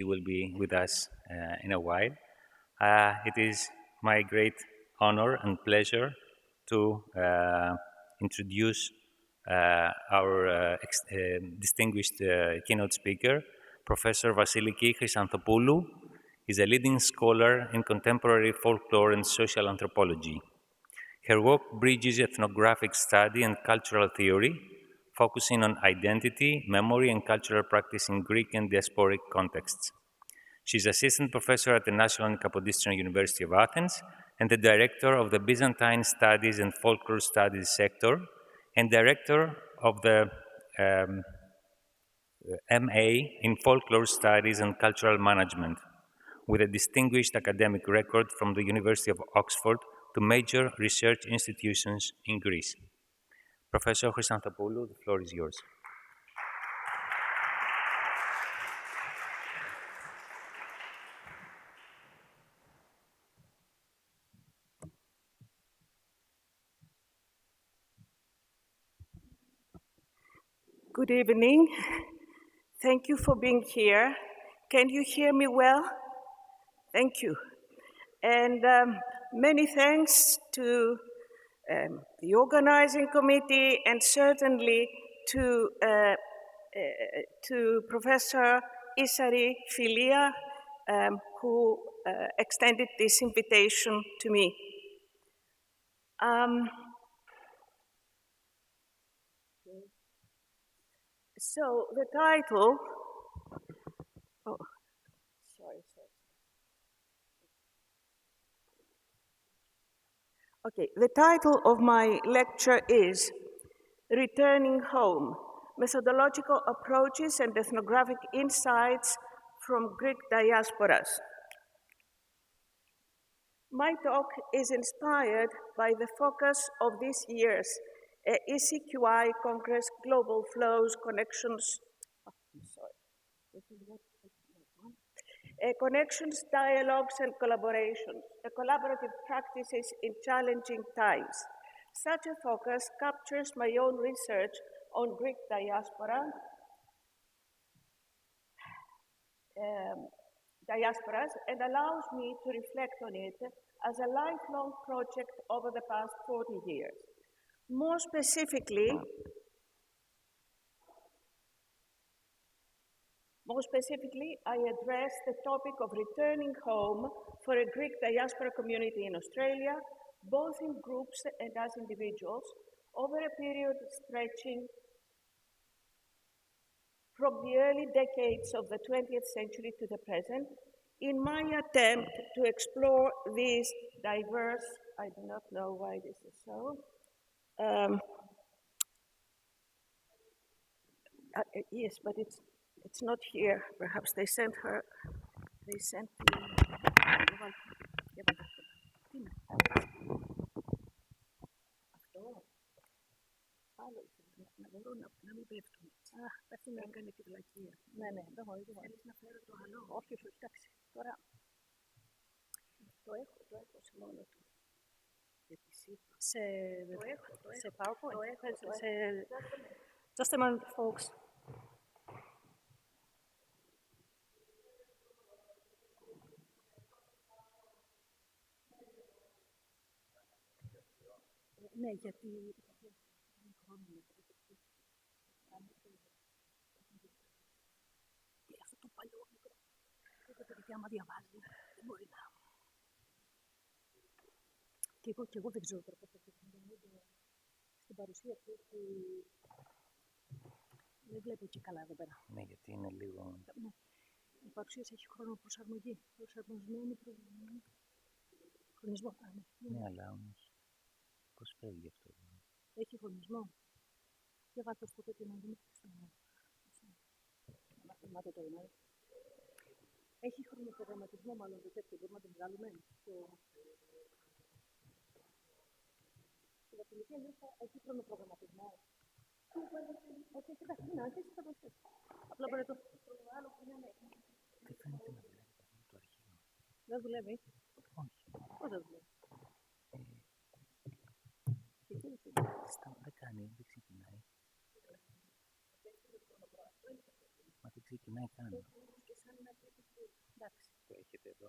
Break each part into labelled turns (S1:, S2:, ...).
S1: He will be with us in a while. It is my great honor and pleasure to introduce our distinguished keynote speaker, Professor Vasiliki Chrysantopoulou. Is a leading scholar in contemporary folklore and social anthropology. Her work bridges ethnographic study and cultural theory, focusing on identity, memory, and cultural practice in Greek and diasporic contexts. She's assistant professor at the National and Kapodistrian University of Athens and the director of the Byzantine Studies and Folklore Studies sector and director of the MA in Folklore Studies and Cultural Management, with a distinguished academic record from the University of Oxford to major research institutions in Greece. Professor Chrysantopoulou, the floor is yours.
S2: Good evening. Thank you for being here. Can you hear me well? Thank you. And many thanks to the organizing committee and certainly to Professor Isari Filia, who extended this invitation to me. So the title, Okay, the title of my lecture is Returning Home, Methodological Approaches and Ethnographic Insights from Greek Diasporas. My talk is inspired by the focus of this year's ECQI Congress, Global Flows, Connections, Connections, Dialogues, and Collaborations, collaborative practices in challenging times. Such a focus captures my own research on Greek diasporas and allows me to reflect on it as a lifelong project over the past 40 years. More specifically, I address the topic of returning home for a Greek diaspora community in Australia, both in groups and as individuals, over a period stretching from the early decades of the 20th century to the present, in my attempt to explore these diverse, I do not know why this is so, yes, but it's not here. Perhaps they sent her, they sent να μην πέφτουν. Πέφτουν να έκανε και βλακεία. Ναι, δεν χωρί. Θέλεις να φέρω το άλλο? Όχι, όχι, εντάξει. Τώρα το έχω σε μόνο του. Σε PowerPoint. Just a moment, folks. Ναι, γιατί αυτό το παλιό μικρό. Γιατί άμα διαβάζει, δεν μπορεί να. Και εγώ δεν ξέρω τώρα πώς θα το στην παρουσίαση ότι δεν βλέπω και καλά εδώ πέρα.
S1: Ναι, γιατί είναι λίγο.
S2: Ναι. Η παρουσίαση έχει χρόνο προσαρμογή. Προσαρμοσμένη χρονισμό.
S1: Ναι, αλλά όμως πώς φεύγει αυτό?
S2: Έχει χρονισμό. Για βάλτε στο τέτοιο να δούμε. Μάτε το ρημάδι. Έχει χρονοπρογραμματισμό μάλλον το τέτοιο. Μπορούμε να το βγάλουμε. Η Βασιλική Ελίσσα έχει χρονοπρογραμματισμό. Όχι, εντάξει, να αρχίσει θα προσθέσει. Απλά μπορεί το άλλο που είναι.
S1: Δεν φαίνεται να δουλεύει καθόλου το αρχείο.
S2: Δεν δουλεύει?
S1: Όχι.
S2: Πώς δεν δουλεύει?
S1: Δεν κάνει, δεν ξεκινάει. Μα δεν ξεκινάει καν.
S2: Εντάξει.
S1: Το έχετε εδώ.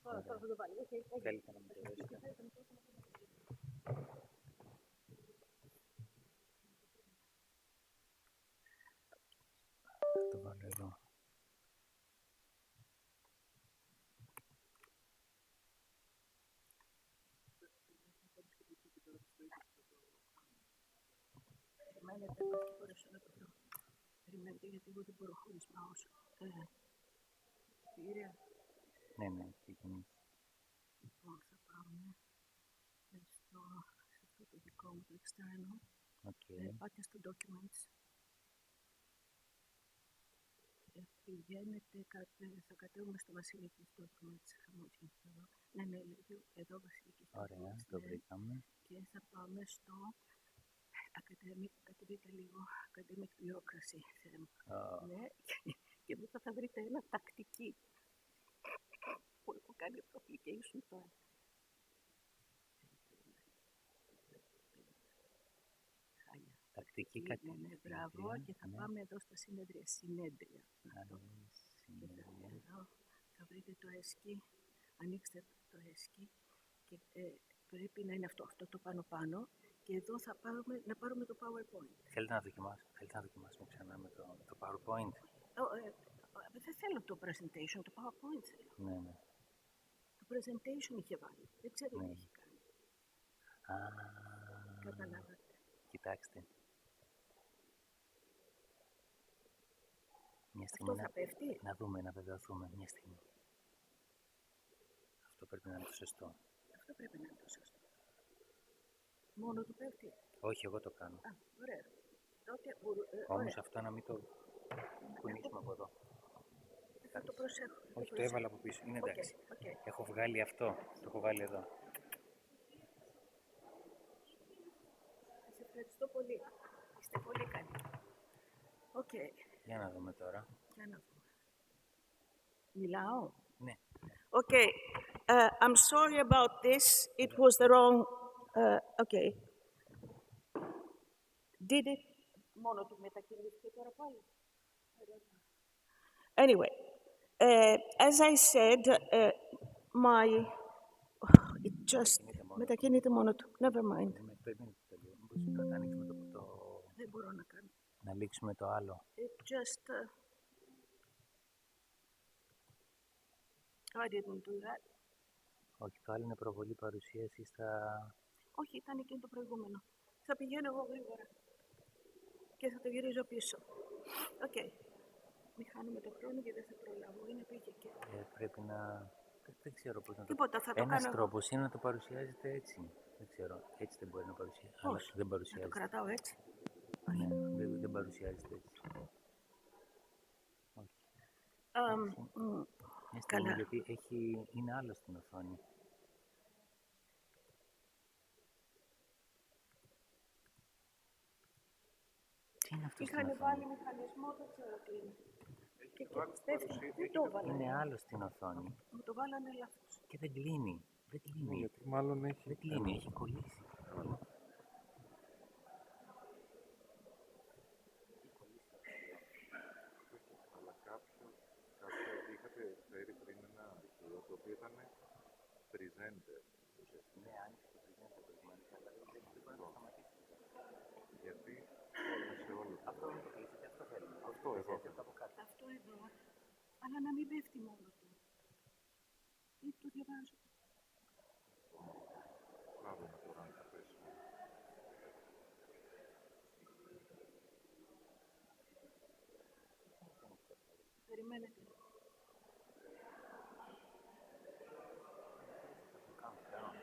S2: Τώρα θα το βάλω.
S1: Θέλετε να μου το δώσετε? Θα το βάλω εδώ.
S2: Περιμένετε, πας και μπορέσω να το βρω. Περιμένετε, γιατί εγώ δεν μπορώ χωρίς mouse. Κύριε.
S1: Ναι, ξεκινήσει.
S2: Λοιπόν, θα πάμε σε αυτό το δικό μου το external. Πάτε στο documents. Πηγαίνετε, θα κατέβουμε στο Βασιλικής documents. Ναι, λέει εδώ Βασιλικής documents.
S1: Ωραία, το βρήκαμε.
S2: Και θα πάμε στο κατεβείτε λίγο, academic bureaucracy θέμα. Ναι, και μετά θα βρείτε ένα τακτική που έχω κάνει το application τώρα.
S1: Τακτική κάτι.
S2: Ναι, μπράβο, και θα πάμε εδώ στα συνέδρια. Συνέδρια. Εδώ θα βρείτε το ΕΣΚΙ, ανοίξτε το ΕΣΚΙ και πρέπει να είναι αυτό το πάνω-πάνω. Και εδώ θα να πάρουμε το PowerPoint.
S1: Θέλετε να δοκιμάσουμε ξανά με το PowerPoint?
S2: Δεν θέλω το presentation, το PowerPoint θέλω.
S1: Ναι.
S2: Το presentation είχε βάλει. Δεν ξέρω τι έχει κάνει. Καταλάβατε.
S1: Κοιτάξτε. Μια
S2: στιγμή αυτό θα πέφτει.
S1: Να δούμε, να βεβαιωθούμε. Μια στιγμή. Αυτό πρέπει να είναι το σωστό.
S2: Αυτό πρέπει να είναι το σωστό. Μόνο του πέφτει.
S1: Όχι, εγώ το κάνω.
S2: Ωραία.
S1: Όμως αυτό να μην το κουνήσουμε από εδώ.
S2: Θα το προσέχω.
S1: Όχι, το έβαλα από πίσω. Είναι εντάξει. Έχω βγάλει αυτό. Το έχω βάλει εδώ.
S2: Σας ευχαριστώ πολύ. Είστε πολύ καλοί.
S1: Για να δούμε τώρα.
S2: Μιλάω.
S1: Ναι.
S2: I'm sorry about this. It was the wrong... Did it? Μόνο του μετακινήθηκε τώρα πάλι. Anyway, as I said, it just μετακινείται μόνο του. Never mind.
S1: Να ανοίξουμε
S2: Δεν μπορώ να κάνω.
S1: Να λήξουμε το άλλο.
S2: It just... I didn't do that.
S1: Όχι, το άλλο είναι προβολή παρουσίαση στα...
S2: Όχι, ήταν εκείνο το προηγούμενο. Θα πηγαίνω εγώ γρήγορα. Και θα το γυρίζω πίσω. Μην χάνουμε το χρόνο γιατί δεν θα προλάβω. Είναι πήγε και...
S1: πρέπει να... Δεν ξέρω πώς να το...
S2: Τίποτα, θα το
S1: Ένας
S2: κάνω...
S1: τρόπος είναι να το παρουσιάζετε έτσι. Δεν ξέρω. Έτσι δεν μπορεί να παρουσιάζεται.
S2: Πώς?
S1: Δεν παρουσιάζεται.
S2: Να το κρατάω έτσι.
S1: Ναι, δεν παρουσιάζεται έτσι. Όχι. Μια στιγμή, γιατί είναι άλλο στην οθόνη. Τι είναι αυτό στην οθόνη?
S2: Είχαν βάλει μηχανισμό, δεν ξέρω τι είναι. Δεν το έβαλε.
S1: Είναι άλλο στην οθόνη.
S2: Μου το βάλανε λάθος.
S1: Και δεν κλείνει.
S3: Γιατί μάλλον έχει...
S1: Δεν κλείνει, έχει κολλήσει.
S3: Αλλά κάποιος είχατε φέρει πριν ένα αρχείο το οποίο ήταν presenter.
S1: Ναι, άνοιξε το presenter προηγουμένως, αλλά δεν μπορεί να σταματήσει.
S3: Γιατί σε όλο το...
S1: Αυτό είναι το κλείσετε, αυτό θέλουμε.
S3: Αυτό εδώ.
S2: Αυτό εδώ, αλλά να μην πέφτει μόνο του. Ή το διαβάζω.
S3: Να δούμε τώρα αν θα πέσει.
S2: Περιμένετε.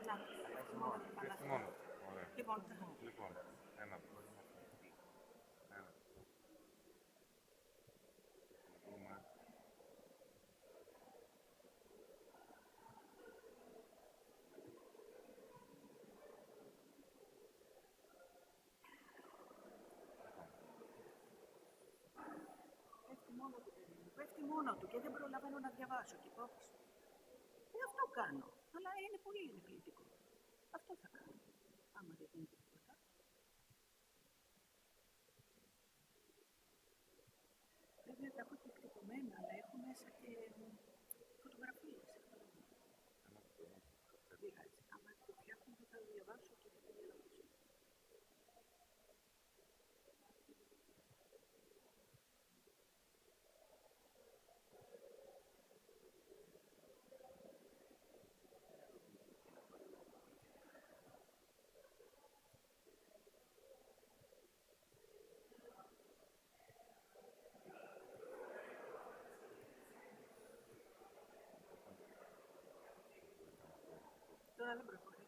S2: Να, μόνο του καλά.
S3: Μόνο. Ωραία.
S2: Λοιπόν,
S3: ένα. Δούμε.
S2: Πέφτει μόνο του και δεν προλαβαίνω να διαβάσω και πώς. Αυτό κάνω, αλλά είναι πολύ ενοχλητικό. Αυτό θα κάνω, άμα δεν γίνει τίποτα. Δεν βέβαια τα έχω και εκτυπωμένα, αλλά έχω μέσα και φωτογραφίες. Δεν πειράζει. Άμα το φτιάχνω θα το διαβάσω και θα το διαβάσω. Τώρα δεν προχωράει.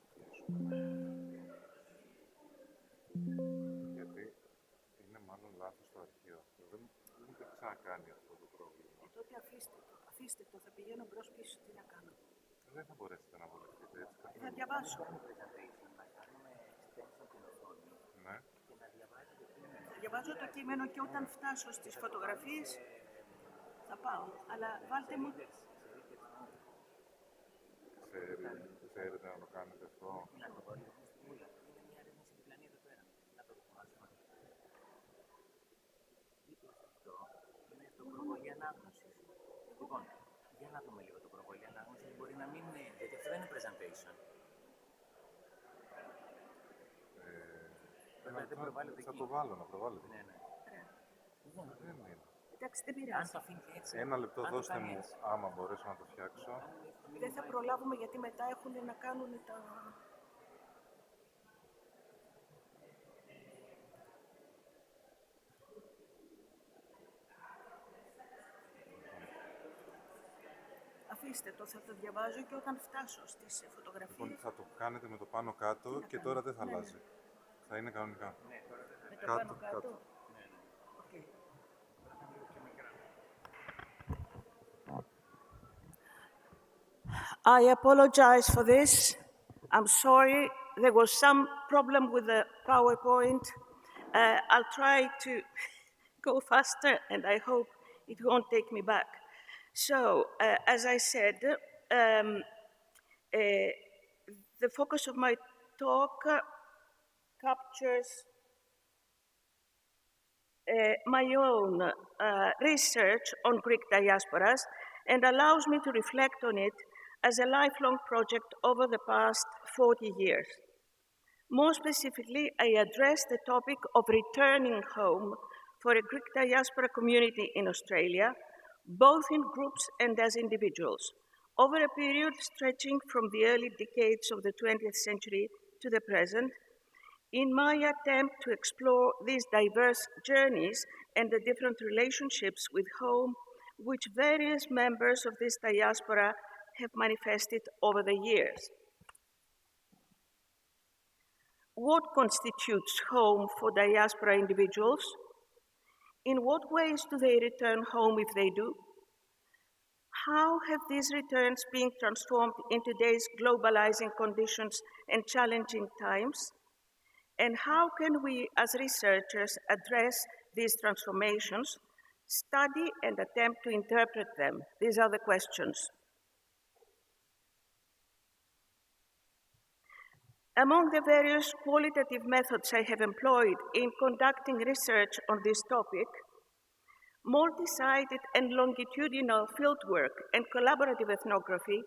S3: Γιατί είναι μάλλον λάθος το αρχείο αυτό. Δεν το ξανακάνει αυτό το πρόβλημα.
S2: Τότε αφήστε το, θα πηγαίνω μπρος πίσω, τι να κάνω.
S3: Δεν θα μπορέσετε να βολευτείτε έτσι.
S2: Θα διαβάσω.
S3: Ναι.
S2: Θα διαβάζω το κείμενο και όταν φτάσω στις φωτογραφίες θα πάω. Αλλά βάλτε μου...
S3: Ξέρετε να το κάνετε αυτό.
S1: Προβολή ανάγνωσης. Λοιπόν, για να δούμε λίγο το προβολή ανάγνωσης. Μπορεί να μην είναι, γιατί αυτό δεν είναι presentation.
S3: Θα το βάλω, να προβάλλετε.
S1: Ναι.
S3: Δεν είναι.
S2: Εντάξει, δεν
S1: Αν
S2: πειράζει.
S1: το αφήνει έτσι.
S3: Ένα λεπτό δώστε μου, άμα μπορέσω να το φτιάξω.
S2: Δεν θα προλάβουμε γιατί μετά έχουν να κάνουν τα... Αφήστε το, θα το διαβάζω και όταν φτάσω στις φωτογραφίες...
S3: Λοιπόν, θα το κάνετε με το πάνω κάτω και τώρα δεν θα αλλάζει. Θα είναι κανονικά.
S2: Με το πάνω κάτω. Okay. I apologize for this. I'm sorry. There was some problem with the PowerPoint. I'll try to go faster, and I hope it won't take me back. So, as I said, the focus of my talk captures my own research on Greek diasporas and allows me to reflect on it as a lifelong project over the past 40 years. More specifically, I address the topic of returning home for a Greek diaspora community in Australia, both in groups and as individuals, over a period stretching from the early decades of the 20th century to the present, in my attempt to explore these diverse journeys and the different relationships with home which various members of this diaspora have manifested over the years. What constitutes home for diaspora individuals? In what ways do they return home if they do? How have these returns been transformed in today's globalizing conditions and challenging times? And how can we, as researchers, address these transformations, study and attempt to interpret them? These are the questions. Among the various qualitative methods I have employed in conducting research on this topic, multi-sided and longitudinal fieldwork and collaborative ethnography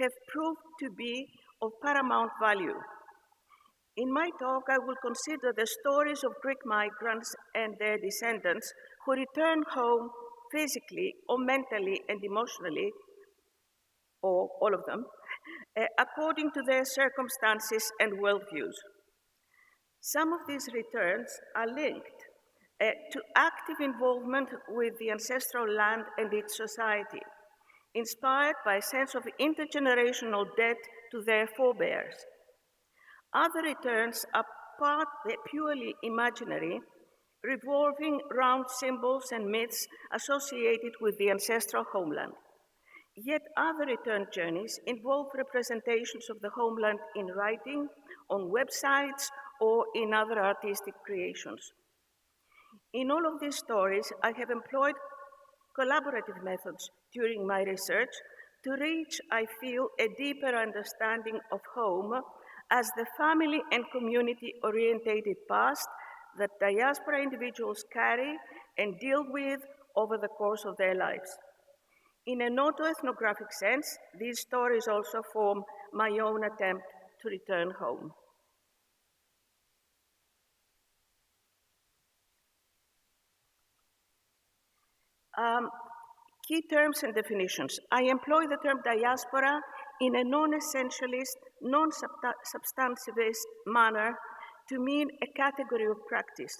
S2: have proved to be of paramount value. In my talk, I will consider the stories of Greek migrants and their descendants who return home physically or mentally and emotionally, or all of them, according to their circumstances and worldviews. Some of these returns are linked to active involvement with the ancestral land and its society, inspired by a sense of intergenerational debt to their forebears. Other returns are partly purely imaginary, revolving around symbols and myths associated with the ancestral homeland. Yet other return journeys involve representations of the homeland in writing, on websites, or in other artistic creations. In all of these stories, I have employed collaborative methods during my research to reach, I feel, a deeper understanding of home as the family and community-orientated past that diaspora individuals carry and deal with over the course of their lives. In an autoethnographic sense, these stories also form my own attempt to return home. Key terms and definitions. I employ the term diaspora in a non-essentialist, non-substantivist manner to mean a category of practice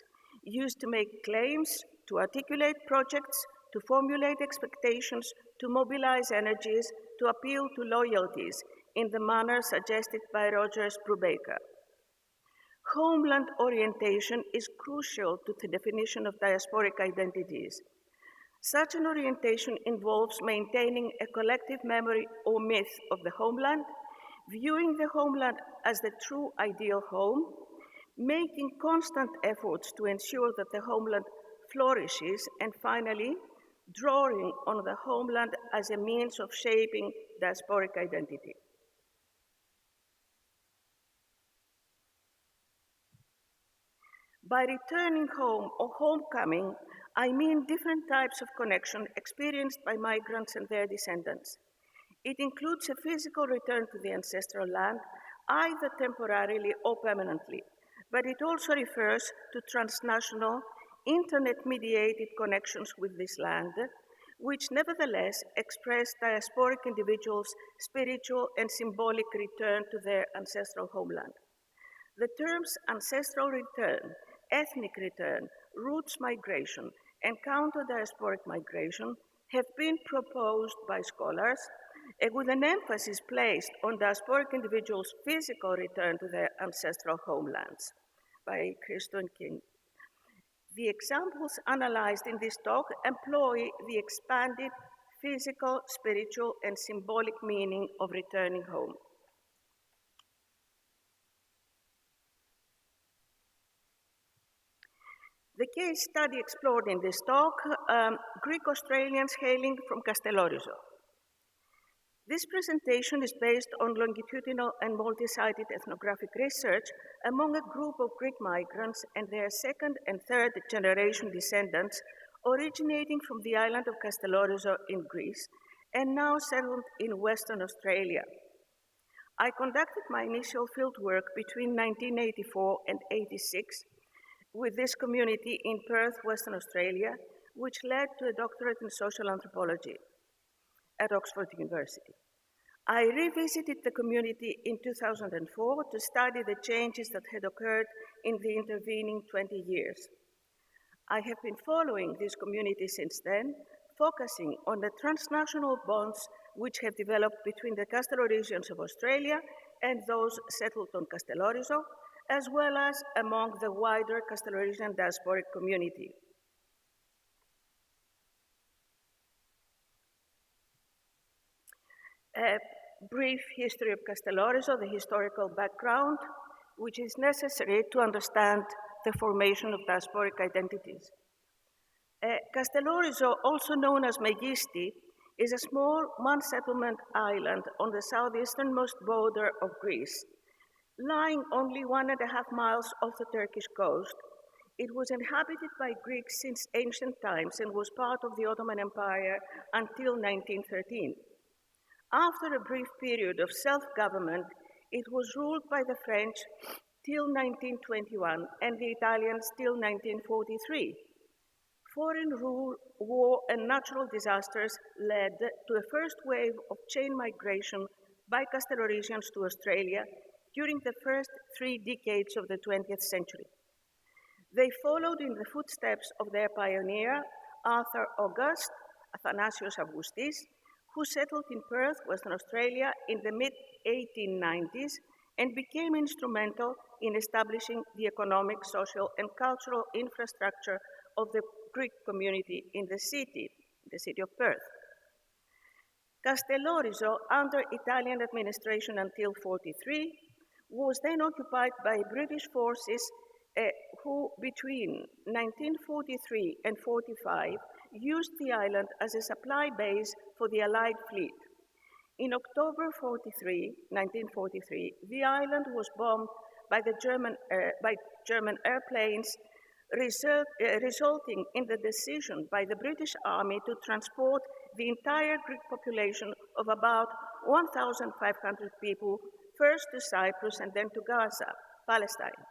S2: used to make claims, to articulate projects, to formulate expectations, to mobilize energies, to appeal to loyalties in the manner suggested by Rogers Brubaker. Homeland orientation is crucial to the definition of diasporic identities. Such an orientation involves maintaining a collective memory or myth of the homeland, viewing the homeland as the true ideal home, making constant efforts to ensure that the homeland flourishes, and finally, drawing on the homeland as a means of shaping diasporic identity. By returning home or homecoming, I mean different types of connection experienced by migrants and their descendants. It includes a physical return to the ancestral land, either temporarily or permanently, but it also refers to transnational, internet-mediated connections with this land, which nevertheless express diasporic individuals' spiritual and symbolic return to their ancestral homeland. The terms ancestral return, ethnic return, roots migration, and counter-diasporic migration have been proposed by scholars with an emphasis placed on diasporic individuals' physical return to their ancestral homelands by Christo and King. The examples analyzed in this talk employ the expanded physical, spiritual, and symbolic meaning of returning home. The case study explored in this talk, Greek Australians hailing from Castellorizo. This presentation is based on longitudinal and multi-sited ethnographic research among a group of Greek migrants and their second and third generation descendants originating from the island of Castellorizo in Greece and now settled in Western Australia. I conducted my initial fieldwork between 1984 and 86 with this community in Perth, Western Australia, which led to a doctorate in social anthropology at Oxford University. I revisited the community in 2004 to study the changes that had occurred in the intervening 20 years. I have been following this community since then, focusing on the transnational bonds which have developed between the Castellorisians of Australia and those settled on Castellorizo, as well as among the wider Castellorisian diasporic community. A brief history of Castellorizo, the historical background, which is necessary to understand the formation of diasporic identities. Castellorizo, also known as Megisti, is a small one-settlement island on the southeasternmost border of Greece. Lying only 1.5 miles off the Turkish coast, it was inhabited by Greeks since ancient times and was part of the Ottoman Empire until 1913. After a brief period of self-government, it was ruled by the French till 1921 and the Italians till 1943. Foreign rule, war, and natural disasters led to a first wave of chain migration by Castellorisians to Australia during the first 3 decades of the 20th century. They followed in the footsteps of their pioneer, Arthur August, Athanasios Augustis, who settled in Perth, Western Australia in the mid-1890s and became instrumental in establishing the economic, social, and cultural infrastructure of the Greek community in the city of Perth. Castellorizo, under Italian administration until 1943, was then occupied by British forces who, between 1943 and 1945, used the island as a supply base for the Allied fleet. In October 1943, the island was bombed by German airplanes resulting in the decision by the British Army to transport the entire Greek population of about 1,500 people, first to Cyprus and then to Gaza, Palestine.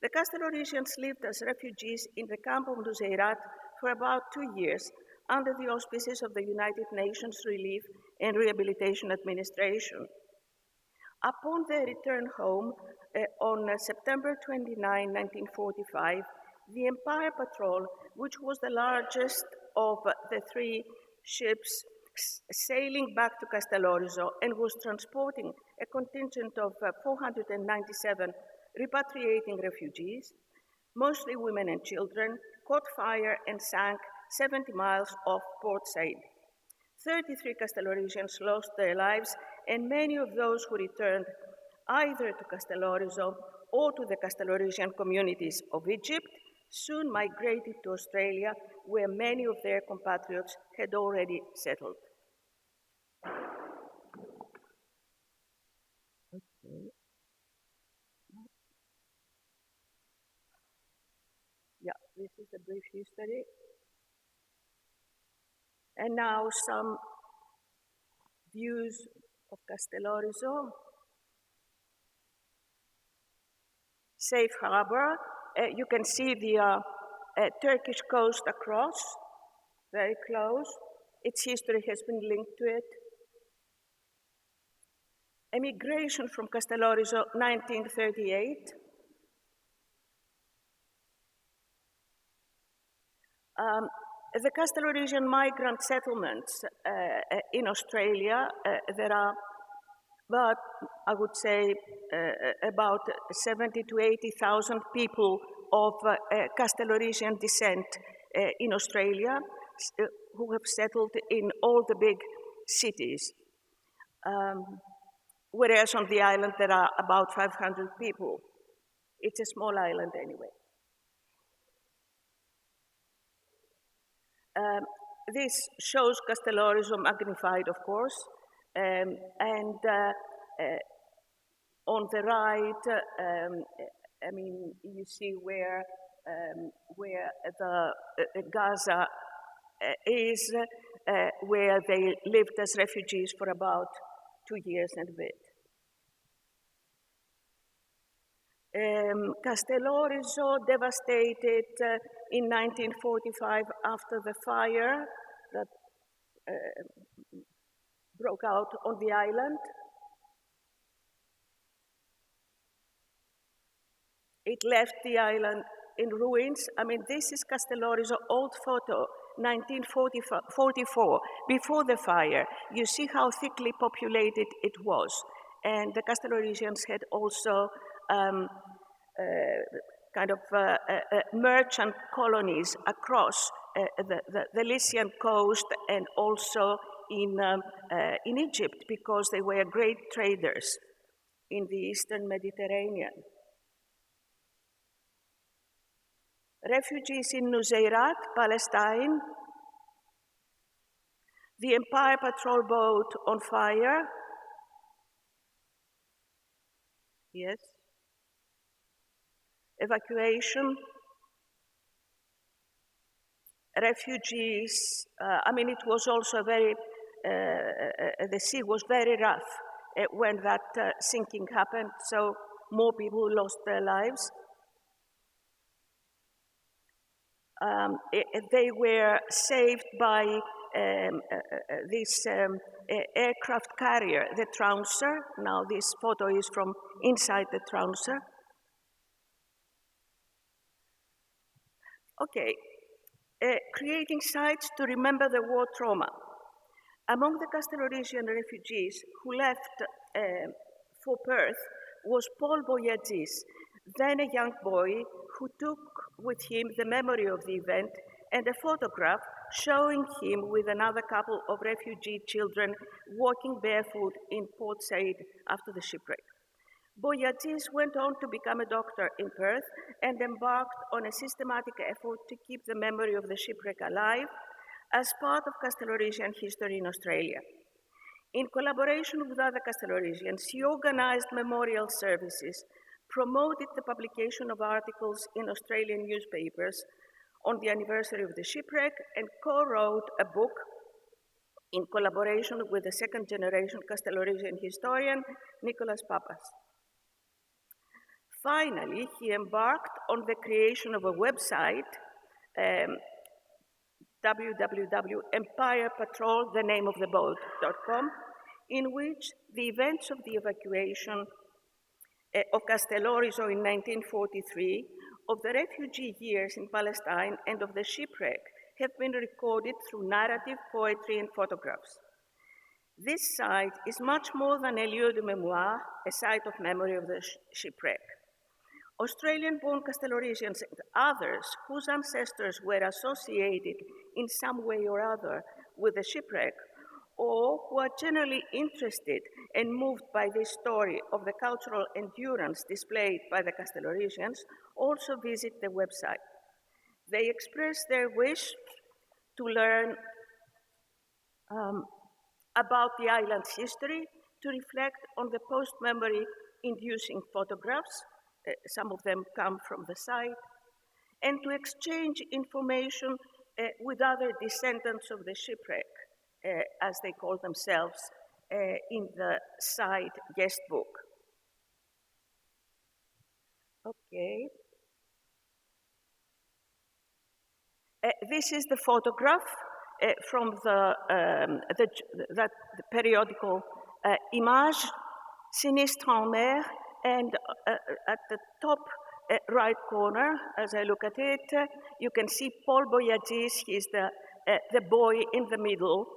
S2: The Castellorisians lived as refugees in the camp of Nuseirat for about 2 years under the auspices of the United Nations Relief and Rehabilitation Administration. Upon their return home on September 29, 1945, the Empire Patrol, which was the largest of the 3 ships sailing back to Castellorizo and was transporting a contingent of 497 repatriating refugees, mostly women and children, caught fire and sank 70 miles off Port Said. 33 Castellorisians lost their lives, and many of those who returned either to Castellorizo or to the Castellorisian communities of Egypt soon migrated to Australia, where many of their compatriots had already settled. Okay. Yeah, this is a brief history. And now some views of Castellorizo. Safe harbor. You can see the Turkish coast across, very close. Its history has been linked to it. Emigration from Castellorizo, 1938. The Castellorisian migrant settlements in Australia, there are about, I would say, about 70 to 80,000 people of Castellorisian descent in Australia who have settled in all the big cities. Whereas on the island there are about 500 people. It's a small island anyway. This shows Castellorizo magnified, of course, and on the right, I mean, you see where the Gaza is, where they lived as refugees for about 2 years and a bit. Castellorizo devastated in 1945 after the fire that broke out on the island. It left the island in ruins. I mean, this is Castellorizo old photo, 1944, before the fire. You see how thickly populated it was. And the Castellorisians had also kind of merchant colonies across the Lycian coast and also in Egypt, because they were great traders in the Eastern Mediterranean. Refugees in Nuseirat, Palestine. The Empire Patrol boat on fire. Yes. Evacuation. Refugees, I mean, it was also very, the sea was very rough when that sinking happened, so more people lost their lives. They were saved by this aircraft carrier, the Trouncer. Now this photo is from inside the Trouncer. Okay, creating sites to remember the war trauma. Among the Castellorisian refugees who left for Perth was Paul Boyadis, then a young boy who took with him the memory of the event and a photograph showing him with another couple of refugee children walking barefoot in Port Said after the shipwreck. Boyadis went on to become a doctor in Perth and embarked on a systematic effort to keep the memory of the shipwreck alive as part of Castellorisian history in Australia. In collaboration with other Castellorisians, he organized memorial services, promoted the publication of articles in Australian newspapers on the anniversary of the shipwreck, and co-wrote a book in collaboration with the second-generation Castellorisian historian, Nicholas Papas. Finally, he embarked on the creation of a website, www.empirepatrol, the name of the boat.com, in which the events of the evacuation of Castellorizo in 1943, of the refugee years in Palestine, and of the shipwreck have been recorded through narrative, poetry, and photographs. This site is much more than a lieu de mémoire, a site of memory of the shipwreck. Australian-born Castellorisians and others whose ancestors were associated in some way or other with the shipwreck, or who are generally interested and moved by this story of the cultural endurance displayed by the Castellorisians, also visit the website. They express their wish to learn about the island's history, to reflect on the post-memory inducing photographs, some of them come from the site, and to exchange information with other descendants of the shipwreck, as they call themselves in the site guest book. Okay. This is the photograph from the periodical Image, Sinistre en Mer, and at the top right corner, as I look at it, you can see Paul Boyadis. He's the boy in the middle,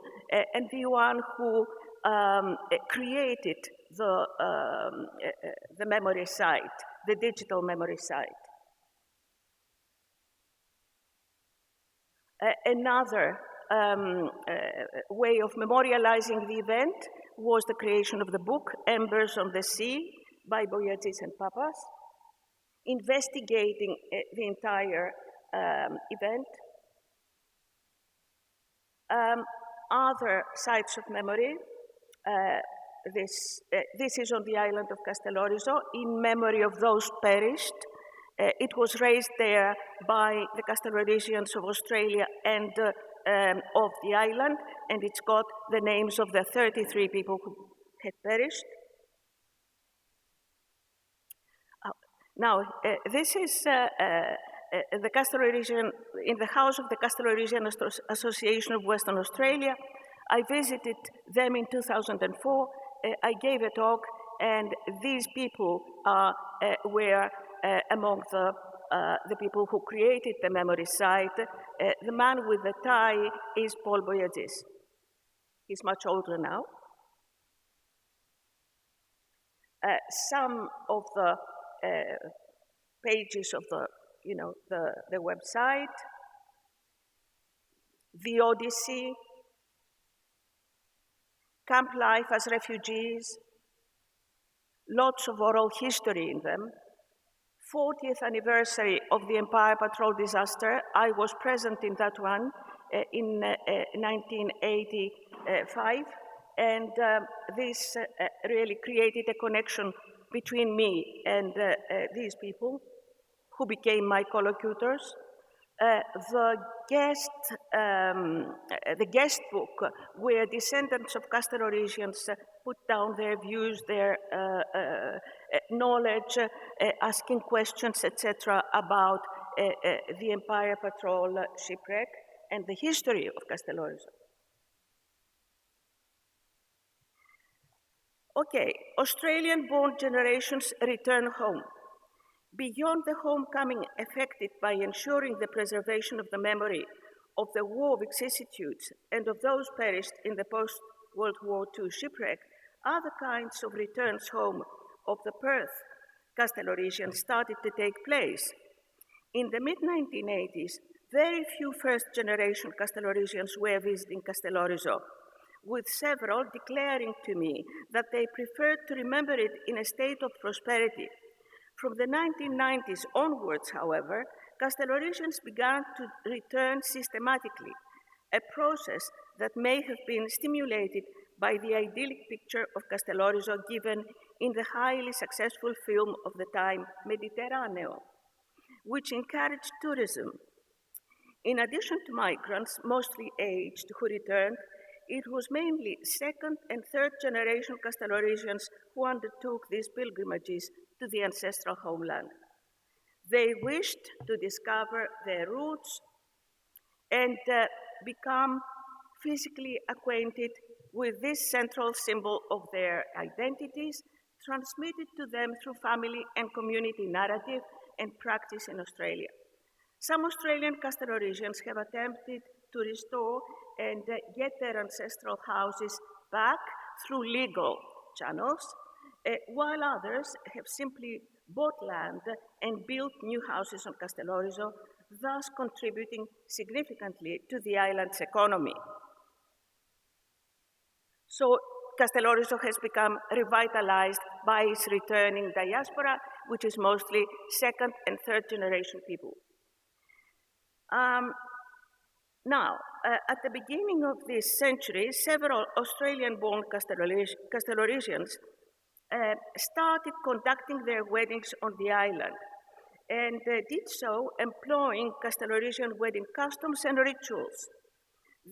S2: and the one who created the memory site, the digital memory site. Another way of memorializing the event was the creation of the book Embers on the Sea by Boyadis and Papas, investigating the entire event. Other sites of memory, this is on the island of Castellorizo in memory of those perished. It was raised there by the Castellorisians of Australia and of the island, and it's got the names of the 33 people who had perished. Now, this is the Castellorisian, in the house of the Castellorisian Association of Western Australia. I visited them in 2004. I gave a talk, and these people were among the people who created the memory site. The man with the tie is Paul Boyadis. He's much older now. Some of the pages of the website, the Odyssey, camp life as refugees, lots of oral history in them. 40th anniversary of the Empire Patrol disaster. I was present in that one in 1985, and this really created a connection between me and these people who became my collocutors. The guest book, where descendants of Castellorisians put down their views, their knowledge, asking questions, etc., about the Empire Patrol shipwreck and the history of Castellorizo. Okay, Australian-born generations return home. Beyond the homecoming effected by ensuring the preservation of the memory of the war vicissitudes and of those perished in the post-World War II shipwreck, other kinds of returns home of the Perth Castellorisians started to take place. In the mid-1980s, very few first-generation Castellorisians were visiting Castellorizo, with several declaring to me that they preferred to remember it in a state of prosperity. From the 1990s onwards, however, Castellorisians began to return systematically, a process that may have been stimulated by the idyllic picture of Castellorizo given in the highly successful film of the time, Mediterraneo, which encouraged tourism. In addition to migrants, mostly aged, who returned, it was mainly second and third generation Castelorisians who undertook these pilgrimages to the ancestral homeland. They wished to discover their roots and become physically acquainted with this central symbol of their identities, transmitted to them through family and community narrative and practice in Australia. Some Australian Castelorisians have attempted to restore and get their ancestral houses back through legal channels, while others have simply bought land and built new houses on Castelorizo, thus contributing significantly to the island's economy. So Castelorizo has become revitalized by its returning diaspora, which is mostly second and third generation people. Now, at the beginning of this century, several Australian-born Castelorisians started conducting their weddings on the island, and did so employing Castelorisian wedding customs and rituals.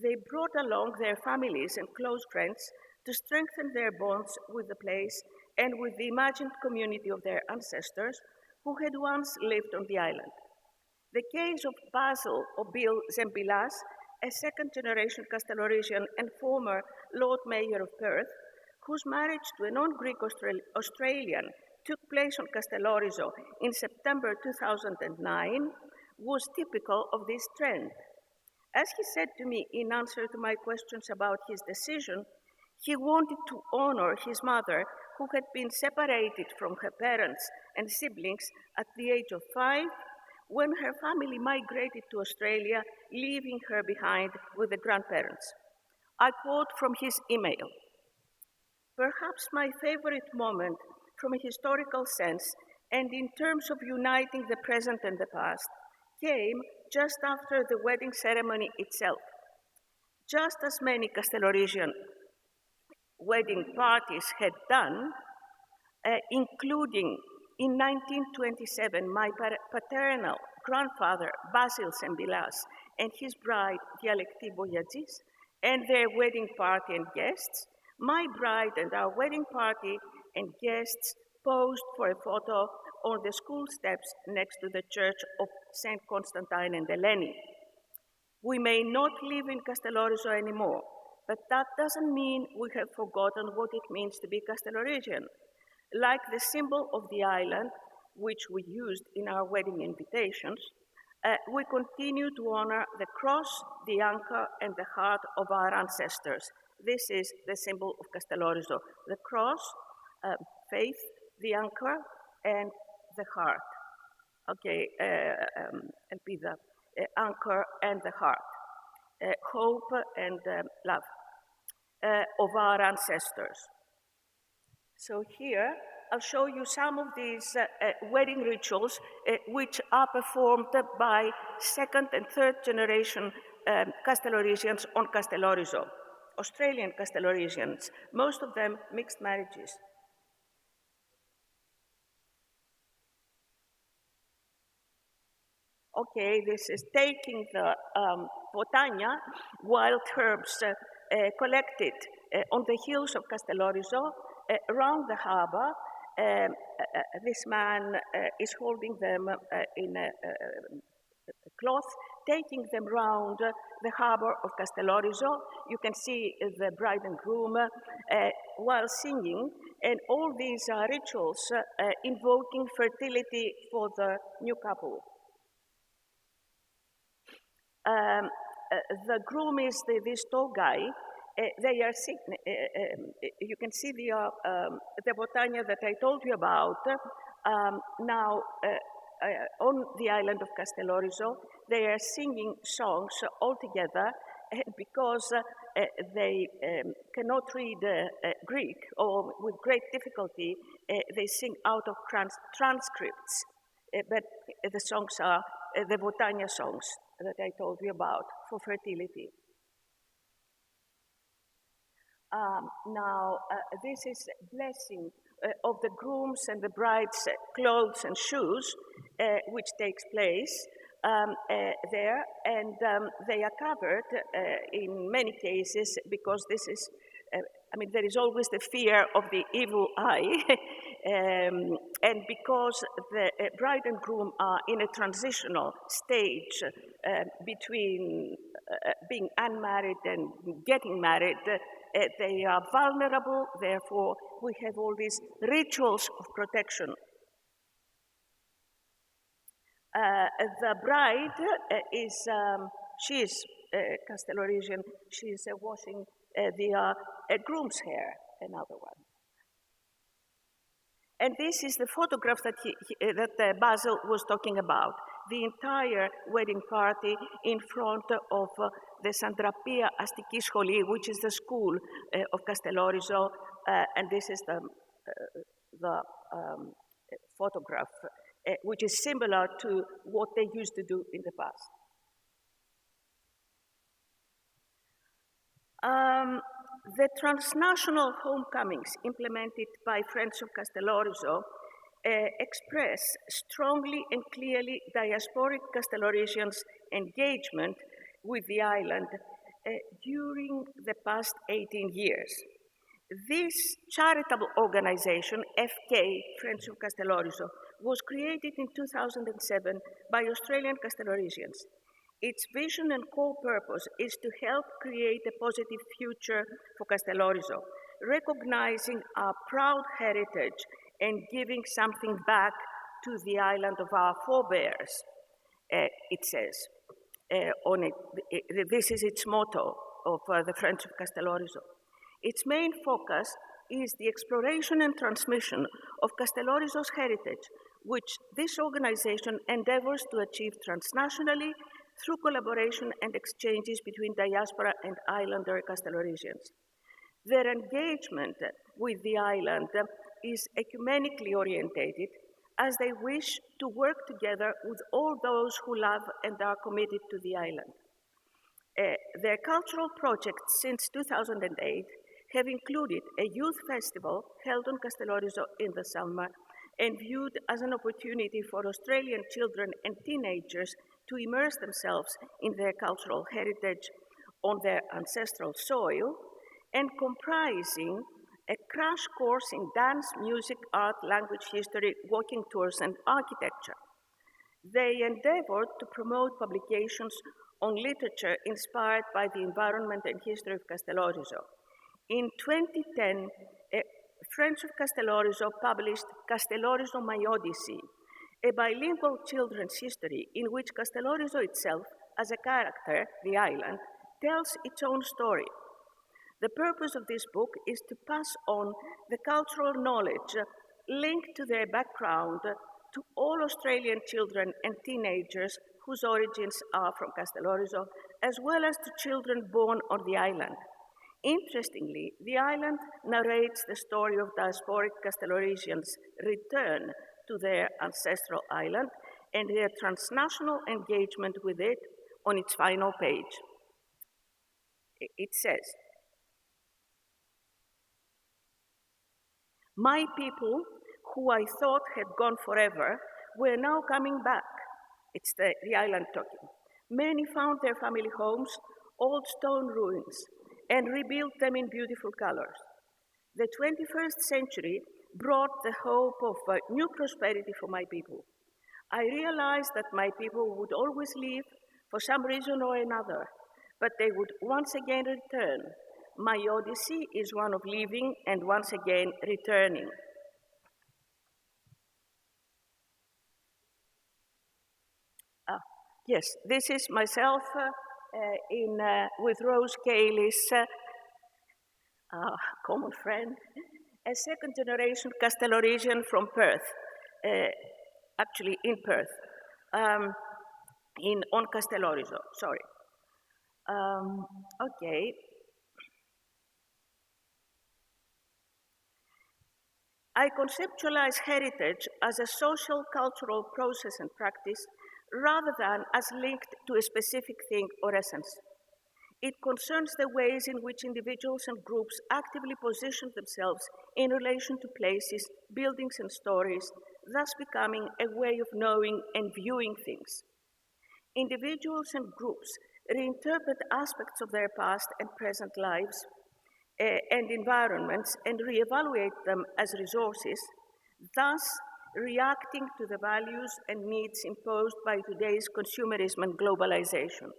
S2: They brought along their families and close friends to strengthen their bonds with the place and with the imagined community of their ancestors who had once lived on the island. The case of Basil Obil Zembilas, a second-generation Castelorisian and former Lord Mayor of Perth, whose marriage to a non-Greek Australian took place on Castelorizo in September 2009, was typical of this trend. As he said to me in answer to my questions about his decision, he wanted to honor his mother, who had been separated from her parents and siblings at the age of 5, when her family migrated to Australia, leaving her behind with the grandparents. I quote from his email: "Perhaps my favorite moment from a historical sense and in terms of uniting the present and the past came just after the wedding ceremony itself. Just as many Castelorisian wedding parties had done, including in 1927, my paternal grandfather, Basil Sembilas, and his bride, Dialekti Boyadjis, and their wedding party and guests, my bride and our wedding party and guests posed for a photo on the school steps next to the church of St. Constantine and Eleni. We may not live in Castelorizo anymore, but that doesn't mean we have forgotten what it means to be Castelorisian. Like the symbol of the island, which we used in our wedding invitations, we continue to honor the cross, the anchor, and the heart of our ancestors. This is the symbol of Castelorizo: the cross, faith, the anchor, and the heart. Okay, Elpida, anchor and the heart, hope and love of our ancestors. So here, I'll show you some of these wedding rituals which are performed by second and third generation Castelorisians on Castelorizo, Australian Castelorisians, most of them mixed marriages. Okay, this is taking the botania, wild herbs collected on the hills of Castelorizo, around the harbor. This man is holding them in a cloth, taking them round the harbor of Castelorizo. You can see the bride and groom while singing, and all these are rituals invoking fertility for the new couple. The groom is this tall guy. They are you can see the botania that I told you about. Now, on the island of Castelorizo, they are singing songs all together because they cannot read Greek, or with great difficulty, they sing out of transcripts. But the songs are the botania songs that I told you about for fertility. Now, this is blessing of the groom's and the bride's clothes and shoes, which takes place there, and they are covered in many cases because this is, I mean, there is always the fear of the evil eye, and because the bride and groom are in a transitional stage between being unmarried and getting married, they are vulnerable, therefore we have all these rituals of protection. The bride she is Castelorisian, she is washing the groom's hair, another one. And this is the photograph that Basil was talking about, the entire wedding party in front of the Sandrapia Astiki Scholi, which is the school of Castelorizo, and this is the photograph, which is similar to what they used to do in the past. The transnational homecomings implemented by Friends of Castelorizo express strongly and clearly diasporic Castelorisians' engagement with the island during the past 18 years. This charitable organization, FK, Friends of Castelorizo, was created in 2007 by Australian Castelorisians. Its vision and core purpose is to help create a positive future for Castelorizo, recognizing our proud heritage and giving something back to the island of our forebears, it says. This is its motto of the Friends of Castelorizo. Its main focus is the exploration and transmission of Castelorizo's heritage, which this organization endeavors to achieve transnationally through collaboration and exchanges between diaspora and islander Castelorisians. Their engagement with the island is ecumenically orientated, as they wish to work together with all those who love and are committed to the island. Their cultural projects since 2008 have included a youth festival held on Castelorizo in the summer and viewed as an opportunity for Australian children and teenagers to immerse themselves in their cultural heritage on their ancestral soil, and comprising a crash course in dance, music, art, language, history, walking tours, and architecture. They endeavored to promote publications on literature inspired by the environment and history of Castelorizo. In 2010, Friends of Castelorizo published Castelorizo My Odyssey, a bilingual children's history in which Castelorizo itself, as a character, the island, tells its own story. The purpose of this book is to pass on the cultural knowledge linked to their background to all Australian children and teenagers whose origins are from Castelorizo, as well as to children born on the island. Interestingly, the island narrates the story of diasporic Castelorisians' return to their ancestral island and their transnational engagement with it on its final page. It says, "My people, who I thought had gone forever, were now coming back." It's the island talking. "Many found their family homes, old stone ruins, and rebuilt them in beautiful colors. The 21st century brought the hope of new prosperity for my people. I realized that my people would always leave for some reason or another, but they would once again return. My odyssey is one of leaving and once again returning." Yes, this is myself with Rose Cayley's common friend, a second-generation Castelorisian from Perth, actually in Perth, on Castelorizo, sorry. Okay. I conceptualize heritage as a social cultural process and practice rather than as linked to a specific thing or essence. It concerns the ways in which individuals and groups actively position themselves in relation to places, buildings, and stories, thus becoming a way of knowing and viewing things. Individuals and groups reinterpret aspects of their past and present lives and environments and reevaluate them as resources, thus reacting to the values and needs imposed by today's consumerism and globalization.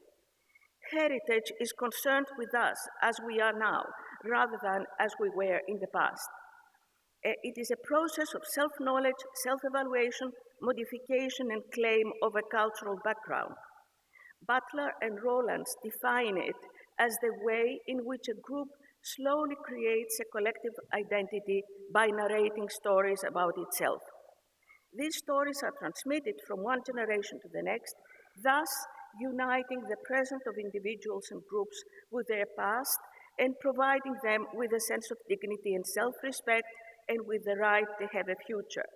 S2: Heritage is concerned with us as we are now, rather than as we were in the past. It is a process of self-knowledge, self-evaluation, modification, and claim of a cultural background. Butler and Rowlands define it as the way in which a group slowly creates a collective identity by narrating stories about itself. These stories are transmitted from one generation to the next, thus uniting the present of individuals and groups with their past and providing them with a sense of dignity and self-respect and with the right to have a future.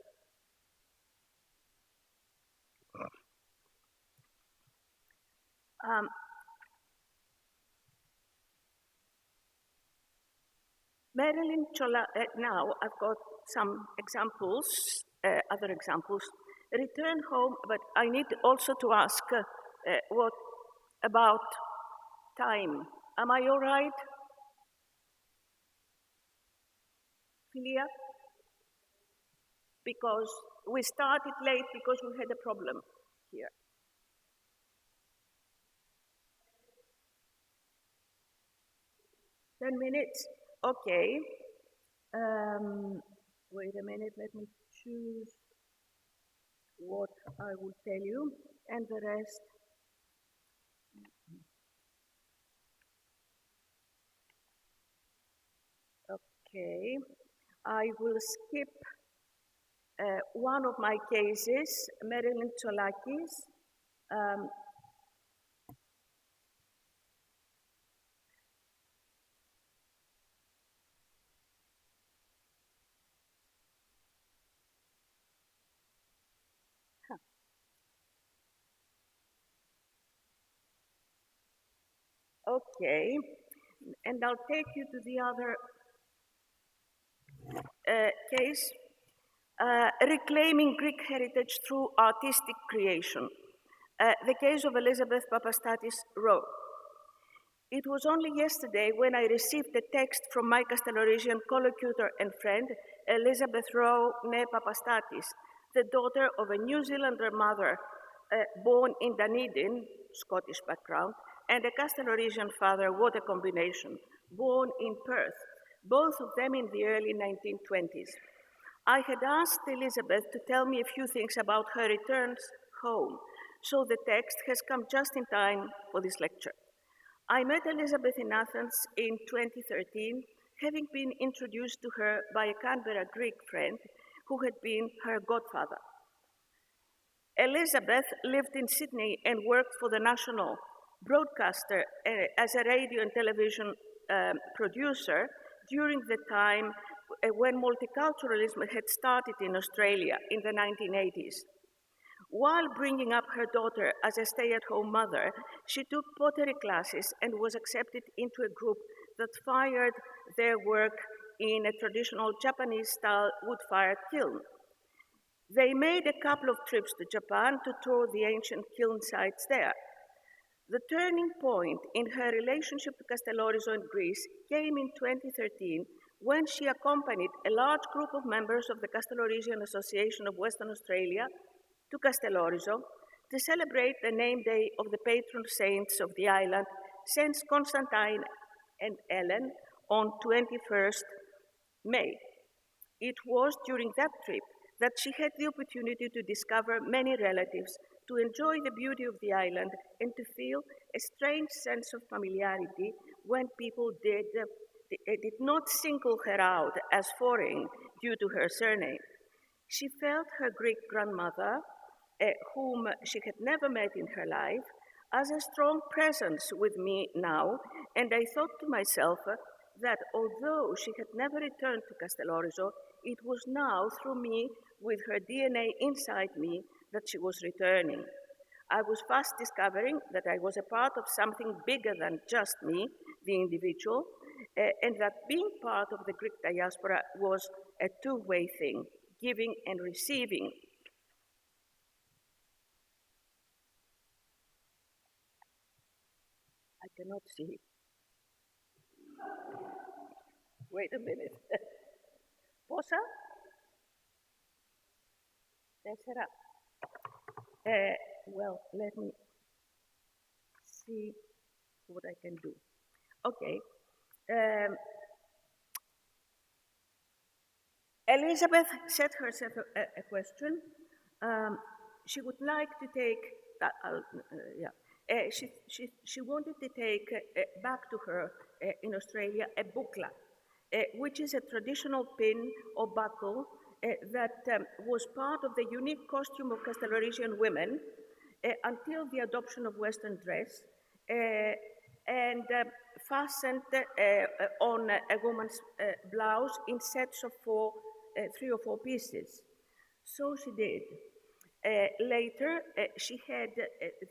S2: Marilyn Chola, now I've got some examples, other examples. Return home, but I need also to ask what about time? Am I all right? Philia? Because we started late because we had a problem here. Ten minutes? Okay. Wait a minute, let me choose what I will tell you, and the rest. Okay, I will skip one of my cases, Marilyn Tsolaki's. Okay, and I'll take you to the other case, reclaiming Greek heritage through artistic creation. The case of Elizabeth Papastatis Rowe. It was only yesterday when I received a text from my Castellorisian collocutor and friend, Elizabeth Rowe ne Papastatis, the daughter of a New Zealander mother born in Dunedin, Scottish background, and a Castellorisian father, what a combination, born in Perth, both of them in the early 1920s. I had asked Elizabeth to tell me a few things about her returns home, so the text has come just in time for this lecture. I met Elizabeth in Athens in 2013, having been introduced to her by a Canberra Greek friend who had been her godfather. Elizabeth lived in Sydney and worked for the national broadcaster as a radio and television producer during the time when multiculturalism had started in Australia in the 1980s. While bringing up her daughter as a stay-at-home mother, she took pottery classes and was accepted into a group that fired their work in a traditional Japanese-style wood-fired kiln. They made a couple of trips to Japan to tour the ancient kiln sites there. The turning point in her relationship to Castellorizo in Greece came in 2013 when she accompanied a large group of members of the Castellorisian Association of Western Australia to Castellorizo to celebrate the name day of the patron saints of the island, Saints Constantine and Ellen, on 21st May. It was during that trip that she had the opportunity to discover many relatives, to enjoy the beauty of the island, and to feel a strange sense of familiarity when people did not single her out as foreign due to her surname. She felt her Greek grandmother, whom she had never met in her life, as a strong presence with me now, and I thought to myself that although she had never returned to Castellorizo, it was now through me, with her DNA inside me, that she was returning. I was fast discovering that I was a part of something bigger than just me, the individual, and that being part of the Greek diaspora was a two-way thing, giving and receiving. I cannot see. Wait a minute. Πόσα? 4. Well, let me see what I can do. Okay. Elizabeth set herself a question. She would like to take, she wanted to take back to her in Australia a bukla, which is a traditional pin or buckle that was part of the unique costume of Castellorisian women until the adoption of Western dress, and fastened on a woman's blouse in sets of 3 or 4 pieces. So she did. Later, she had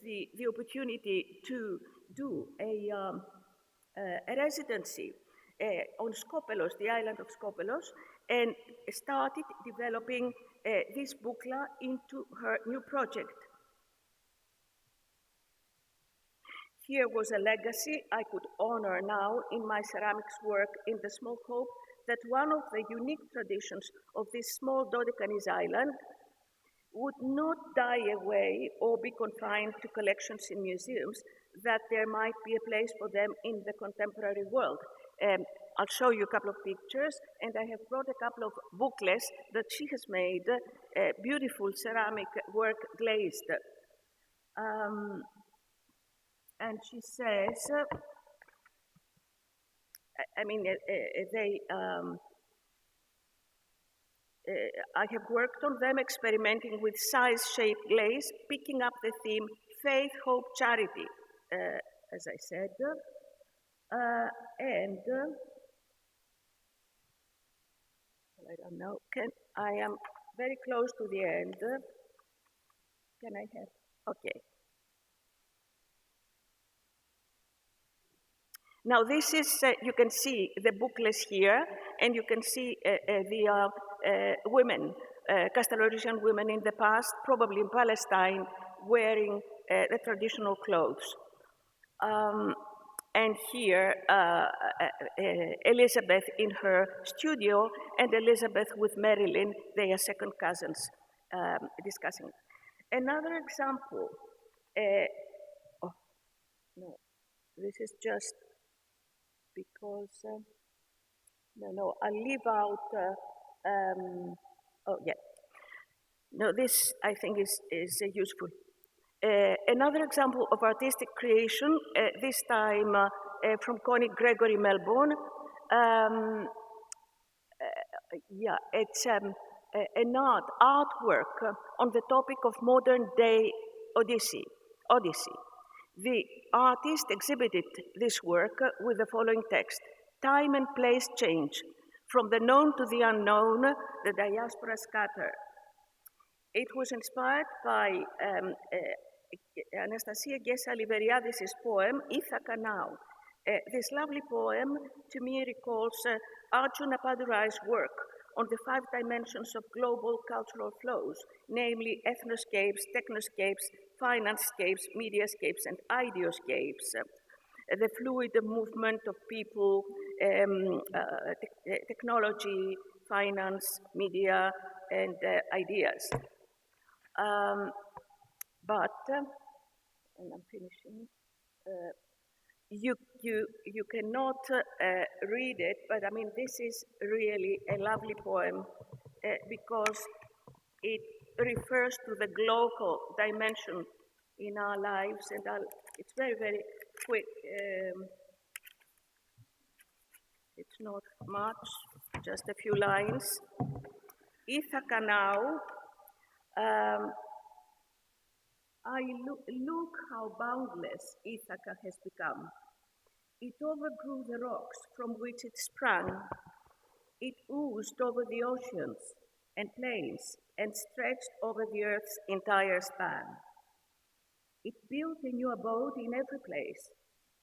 S2: the opportunity to do a residency on Skopelos, the island of Skopelos, and started developing this bukla into her new project. Here was a legacy I could honor now in my ceramics work, in the small hope that one of the unique traditions of this small Dodecanese island would not die away or be confined to collections in museums, that there might be a place for them in the contemporary world. I'll show you a couple of pictures, and I have brought a couple of boucles that she has made, beautiful ceramic work glazed. And she says, I have worked on them experimenting with size-shaped glaze, picking up the theme faith, hope, charity, as I said. I don't know, I am very close to the end. Can I have, okay. Now this is, you can see the boucles here, and you can see the women, Castellorisian women in the past, probably in Palestine, wearing the traditional clothes. And here, Elizabeth in her studio, and Elizabeth with Marilyn, they are second cousins, discussing. Another example, no, this is just because, I'll leave out, oh yeah. No, this I think is useful. Another example of artistic creation, this time from Connie Gregory, Melbourne. It's an artwork on the topic of modern day Odyssey. The artist exhibited this work with the following text: time and place change, from the known to the unknown, the diaspora scatter. It was inspired by Anastasia Gesa-Liberiadis' poem, Ithaca Now. This lovely poem to me recalls Arjuna Padurai's work on the 5 dimensions of global cultural flows, namely ethnoscapes, technoscapes, financescapes, mediascapes, and ideoscapes. The fluid movement of people, technology, finance, media, and ideas. And I'm finishing. You cannot read it, but I mean, this is really a lovely poem because it refers to the global dimension in our lives, and it's very, very quick. It's not much, just a few lines. Ithaca now. Look how boundless Ithaca has become. It overgrew the rocks from which it sprang. It oozed over the oceans and plains and stretched over the earth's entire span. It built a new abode in every place.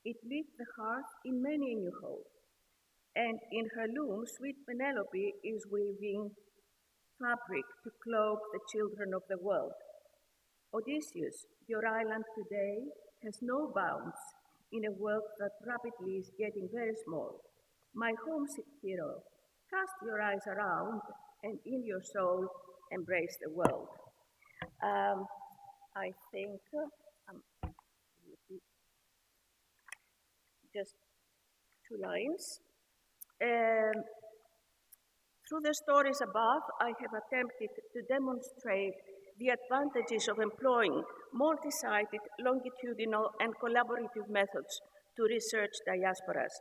S2: It lit the hearth in many a new home. And in her loom, sweet Penelope is weaving fabric to cloak the children of the world. Odysseus, your island today has no bounds in a world that rapidly is getting very small. My homesick hero, cast your eyes around and in your soul embrace the world. I think just 2 lines. Through the stories above, I have attempted to demonstrate the advantages of employing multi-sided, longitudinal, and collaborative methods to research diasporas.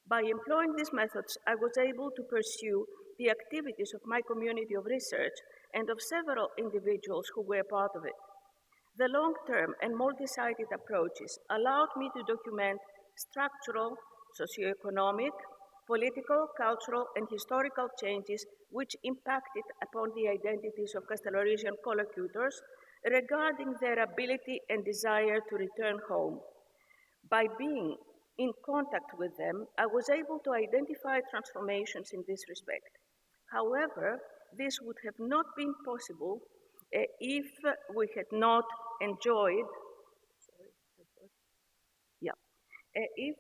S2: By employing these methods, I was able to pursue the activities of my community of research and of several individuals who were part of it. The long-term and multi-sided approaches allowed me to document structural, socioeconomic, political, cultural, and historical changes which impacted upon the identities of Castelorisian collocutors regarding their ability and desire to return home. By being in contact with them, I was able to identify transformations in this respect. However, this would have not been possible if we had not enjoyed, if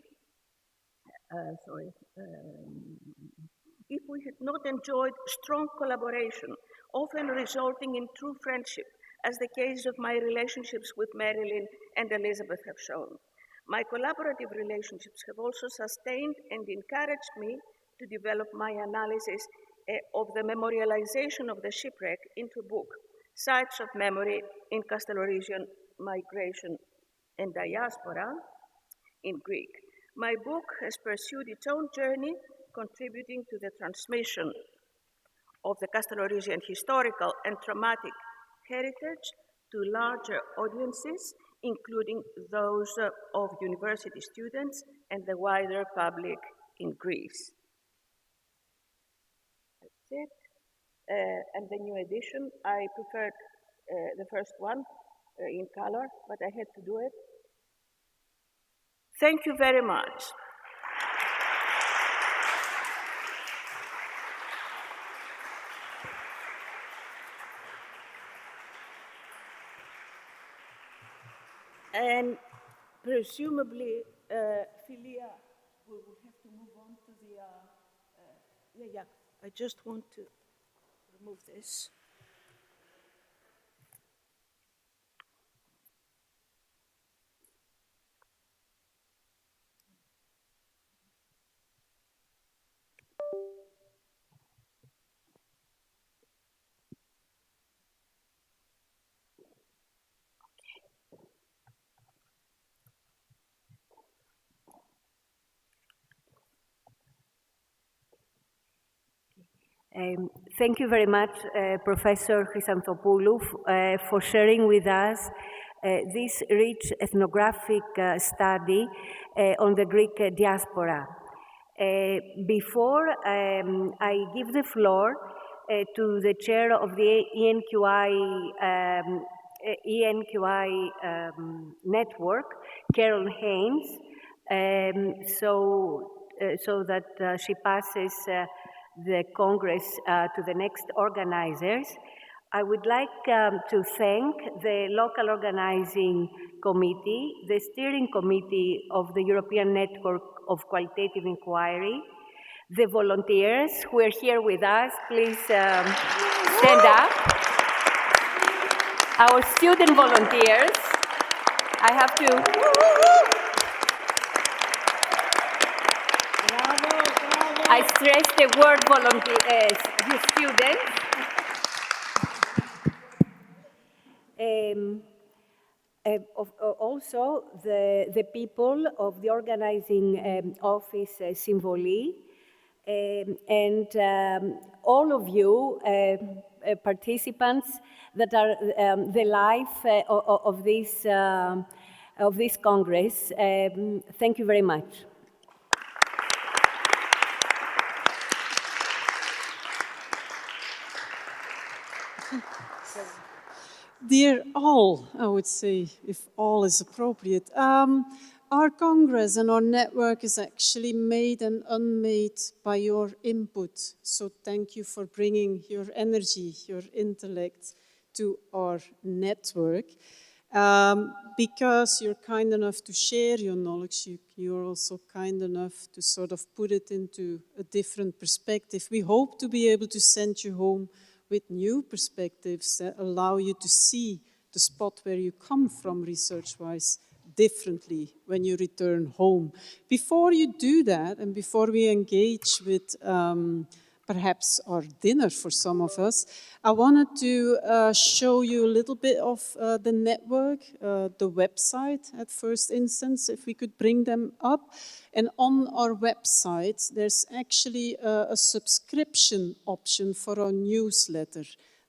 S2: we had not enjoyed strong collaboration, often resulting in true friendship, as the case of my relationships with Marilyn and Elizabeth have shown. My collaborative relationships have also sustained and encouraged me to develop my analysis of the memorialization of the shipwreck into a book, Sites of Memory in Castelorisian Migration and Diaspora in Greek. My book has pursued its own journey, contributing to the transmission of the Castelorisian historical and traumatic heritage to larger audiences, including those of university students and the wider public in Greece. That's it. And the new edition, I preferred the first one in color, but I had to do it. Thank you very much. And presumably, Philia, we will have to move on to the, I just want to remove this.
S4: Thank you very much, Professor Chrysantopoulou, for sharing with us this rich ethnographic study on the Greek diaspora. Before I give the floor to the chair of the ENQI network, Carol Haynes, so that she passes the Congress to the next organizers, I would like to thank the local organizing committee, the steering committee of the European Network of Qualitative Inquiry, the volunteers who are here with us, please stand up. Our student volunteers, I have to... I stress the word volunteers, you students. Also, the people of the organizing office, Symvoli, and all of you participants that are the life of this Congress. Thank you very much.
S5: Dear all, I would say, if all is appropriate. Our Congress and our network is actually made and unmade by your input. So thank you for bringing your energy, your intellect to our network. Because you're kind enough to share your knowledge, you're also kind enough to sort of put it into a different perspective. We hope to be able to send you home with new perspectives that allow you to see the spot where you come from research-wise differently when you return home. Before you do that, and before we engage with perhaps our dinner for some of us, I wanted to show you a little bit of the network, the website at first instance, if we could bring them up. And on our website, there's actually a subscription option for our newsletter.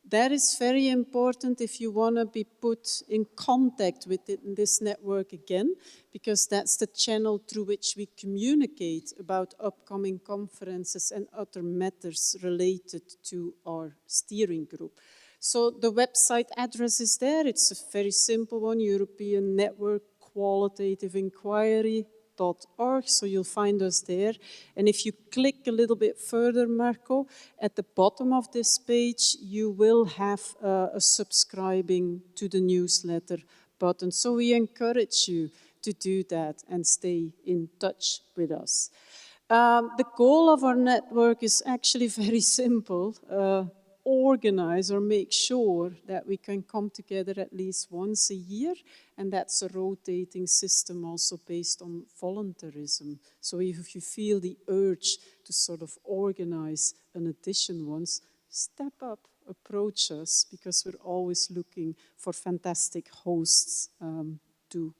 S5: That is very important if you want to be put in contact with this network again, because that's the channel through which we communicate about upcoming conferences and other matters related to our steering group. So the website address is there. It's a very simple one, European Network Qualitative Inquiry. So you'll find us there. And if you click a little bit further, Marco, at the bottom of this page, you will have a subscribing to the newsletter button. So we encourage you to do that and stay in touch with us. The goal of our network is actually very simple. Organize or make sure that we can come together at least once a year, and that's a rotating system also based on voluntarism. So if you feel the urge to sort of organize an edition once, step up, approach us, because we're always looking for fantastic hosts to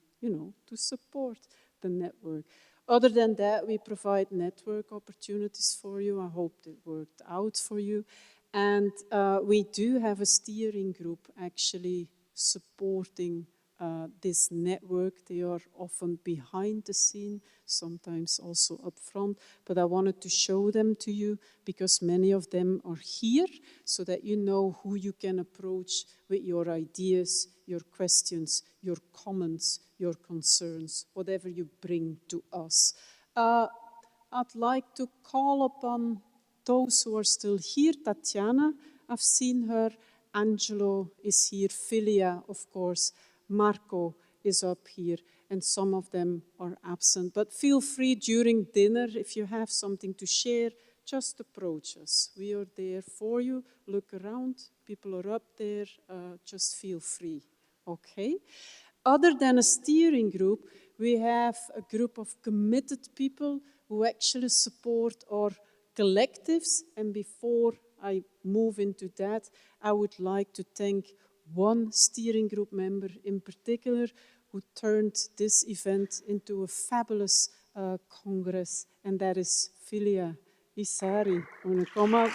S5: support the network. Other than that, we provide network opportunities for you. I hope it worked out for you. And we do have a steering group actually supporting this network. They are often behind the scene, sometimes also up front. But I wanted to show them to you because many of them are here so that you know who you can approach with your ideas, your questions, your comments, your concerns, whatever you bring to us. I'd like to call upon those who are still here. Tatiana, I've seen her. Angelo is here. Filia, of course. Marco is up here. And some of them are absent. But feel free during dinner, if you have something to share, just approach us. We are there for you. Look around. People are up there. Just feel free. Okay? Other than a steering group, we have a group of committed people who actually support our collectives, and before I move into that, I would like to thank one steering group member in particular who turned this event into a fabulous congress, and that is Filia Isari. Wanna come up?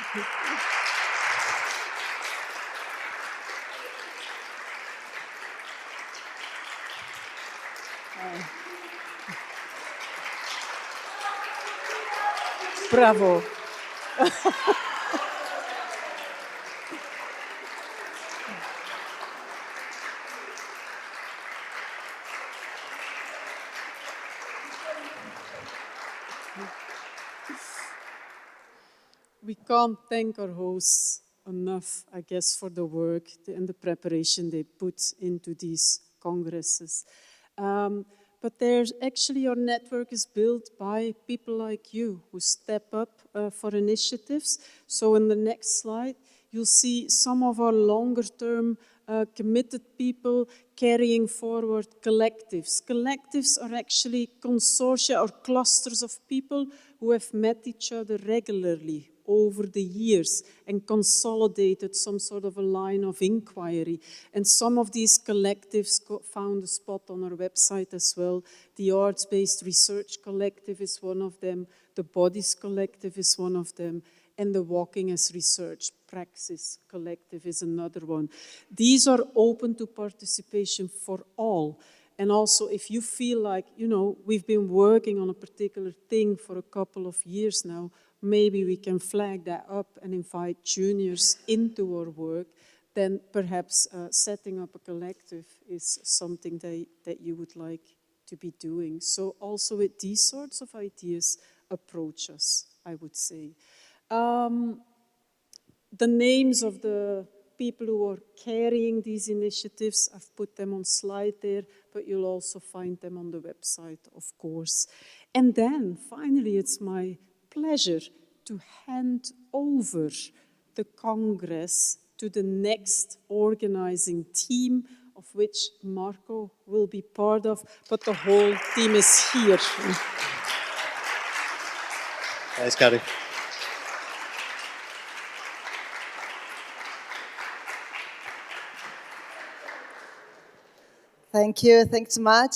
S5: Bravo. We can't thank our hosts enough, I guess, for the work and the preparation they put into these congresses. But there's actually, our network is built by people like you who step up for initiatives. So in the next slide, you'll see some of our longer-term committed people carrying forward collectives. Collectives are actually consortia or clusters of people who have met each other regularly over the years and consolidated some sort of a line of inquiry. And some of these collectives found a spot on our website as well. The Arts-Based Research Collective is one of them. The Bodies Collective is one of them. And the Walking as Research Praxis Collective is another one. These are open to participation for all. And also, if you feel like, we've been working on a particular thing for a couple of years now, maybe we can flag that up and invite juniors into our work. then perhaps setting up a collective is something that you would like to be doing. So also with these sorts of ideas, approach us, I would say. The names of the people who are carrying these initiatives, I've put them on slide there, but you'll also find them on the website, of course. And then, finally, it's my pleasure to hand over the Congress to the next organizing team, of which Marco will be part of, but the whole team is here.
S6: Thanks, Kari.
S7: Thank you, thanks so much.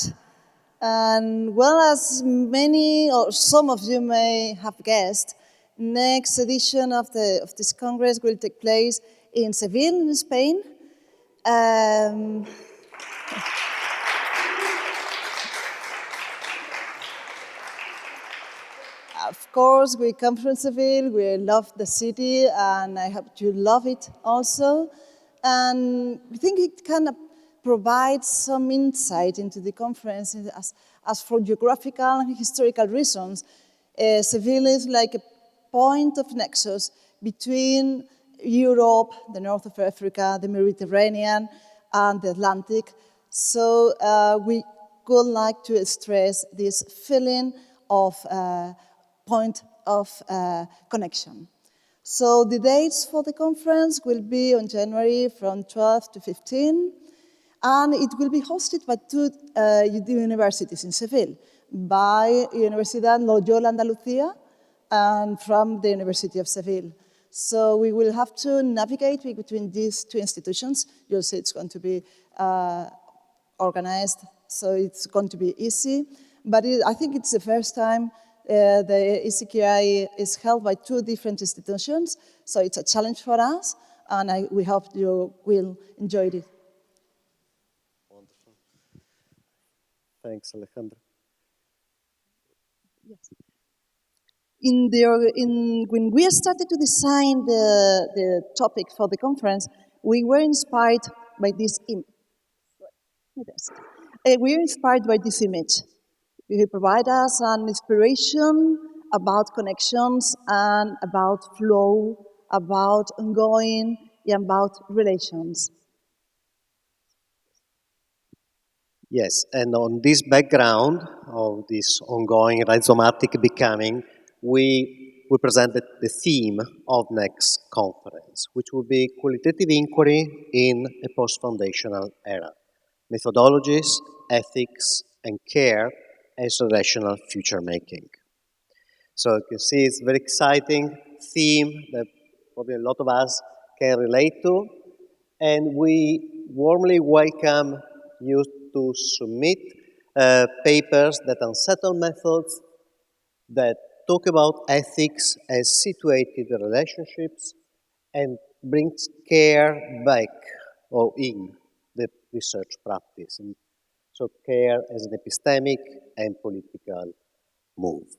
S7: And well, as many or some of you may have guessed, next edition of this Congress will take place in Seville, in Spain. Of course, we come from Seville, we love the city, and I hope you love it also. And I think it can provide some insight into the conference as for geographical and historical reasons. Seville is like a point of nexus between Europe, the north of Africa, the Mediterranean, and the Atlantic. So we would like to stress this feeling of point of connection. So the dates for the conference will be on January from 12 to 15, and it will be hosted by two universities in Seville, by Universidad Loyola Andalucía and from the University of Seville. So we will have to navigate between these two institutions. You'll see it's going to be organized, so it's going to be easy. But I think it's the first time the ECQI is held by two different institutions, so it's a challenge for us, and we hope you will enjoy it.
S6: Wonderful. Thanks, Alejandra.
S7: Yes. When we started to design the topic for the conference, we were inspired by this image. We were inspired by this image. It provides us an inspiration about connections and about flow, about ongoing, and about relations.
S6: Yes, and on this background of this ongoing rhizomatic becoming, we present the theme of next conference, which will be qualitative inquiry in a post-foundational era. Methodologies, ethics, and care as relational future making. So you can see it's a very exciting theme that probably a lot of us can relate to, and we warmly welcome you to submit papers that unsettle methods, that talk about ethics as situated relationships, and brings care back or in the research practice. And so care as an epistemic and political move.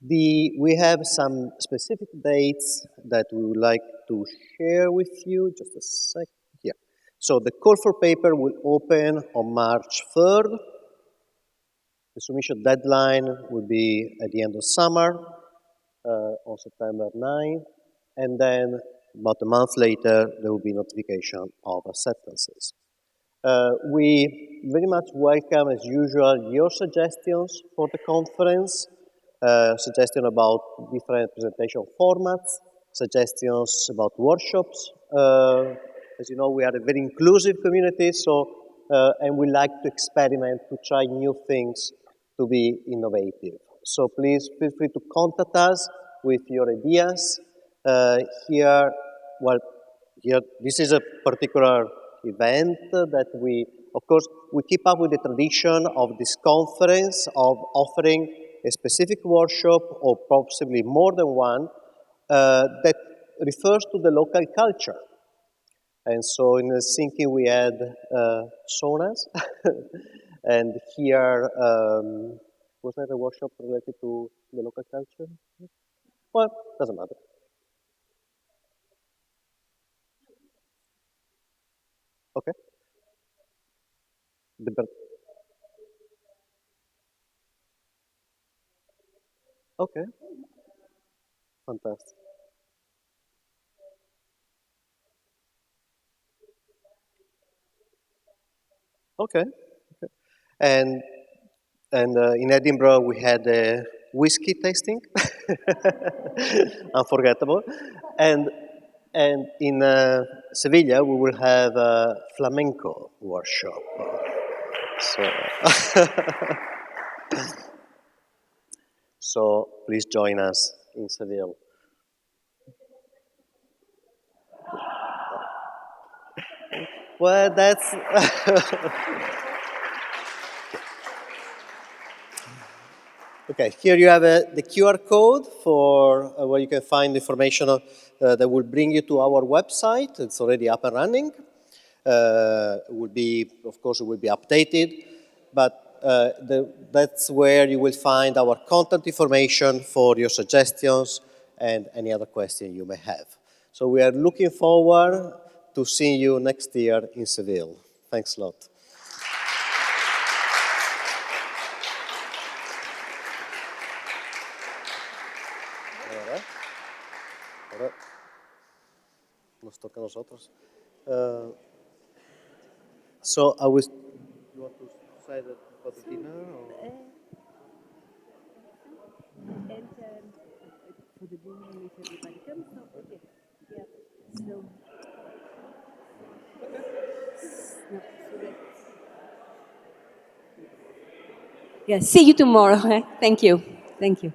S6: We have some specific dates that we would like to share with you. Just a sec. Here. So the call for paper will open on March 3rd. The submission deadline will be at the end of summer, on September 9th. And then about a month later, there will be notification of acceptances. We very much welcome, as usual, your suggestions for the conference, suggestions about different presentation formats, suggestions about workshops. As you know, we are a very inclusive community, so and we like to experiment, to try new things, to be innovative. So please feel free to contact us with your ideas. Here, this is a particular event that of course, we keep up with the tradition of this conference of offering a specific workshop, or possibly more than one, that refers to the local culture. And so in Helsinki we had saunas, and here, was that a workshop related to the local culture? Well, doesn't matter. Okay. Okay. Fantastic. Okay. Okay. And in Edinburgh we had a whiskey tasting, unforgettable, and in Sevilla we will have a flamenco workshop. So, so please join us in Seville. Well, that's. Okay, here you have the QR code for where you can find information that will bring you to our website. It's already up and running. It will be, of course, it will be updated, but that's where you will find our contact information for your suggestions and any other question you may have. So we are looking forward to seeing you next year in Seville. Thanks a lot. Ahora nos toca a nosotros. So I was. You want to say that about the dinner? Or?
S4: And for the dinner, if everybody comes, so okay, yeah. So. No, so yeah. See you tomorrow. Thank you. Thank you.